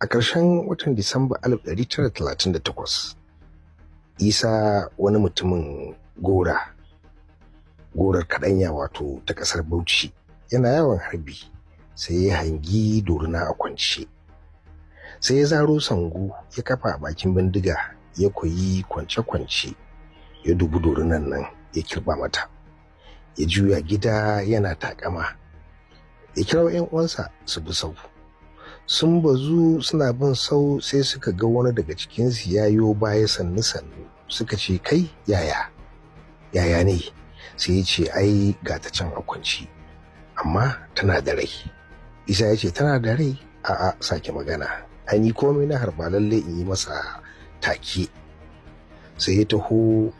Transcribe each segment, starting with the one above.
A ƙarshen watan Disamba 1938, Isa wani mutumin gorar kaɗanya wato ta ƙasar Bauchi yana yawan harbi sai ya hangi dorina a kwance. Sai ya zaro sango ya kafa a bakin bindiga ya koyi kwance-kwance ya dubi dorinan nan ya kirba mata. Ya juya gida yana takama. Ya kirawo 'yan uwansa su bi sau. Sun bazu suna bin sau sai suka ga wani daga cikinsu yayo baya sannu suka ce kai yaya ne sai ya ce ai ga ta can a kwanci amma tana da rai. Isa ya ce tana da rai? A'a, sake magana, ai ni komai na harba lalle in yi masa take. Sai ya taho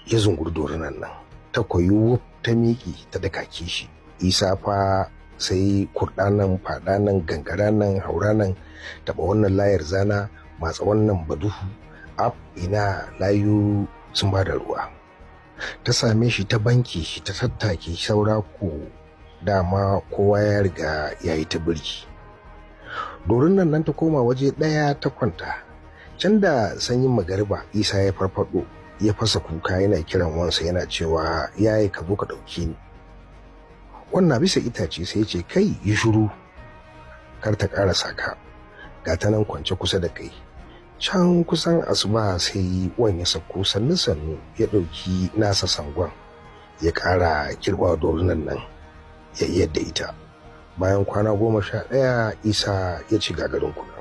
ya zunguri dorinan nan ta koyi wuf ta miƙi ta daka shi. Isa fa sai kurɗanan faɗanan gangaranan hauranan taɓa wannan layar zana matsa wannan baduhu ina layu sun ba da ruwa. Ta same shi ta banki shi ta tattake saura ko dama kowa ya riga ya yi ta birki. Dorinan nan ta koma waje ɗaya ta kwanta. Can da sanyin magariba Isa ya farfado ya fasa kuka yana kiran wansa yana cewa yayi ka zo ka ɗauke ni. Wannan bisa itace sai ya ce kai yi shiru kar ta ƙarasa ka, ga ta nan kwance kusa da kai. Can kusan asuba sai wan ya sako sannu ya ɗauki nasa sangon ya ƙara kirɓa dorinan nan ya yadda ita. Bayan kwana 11 Isa ya ci gagarin kuɗi.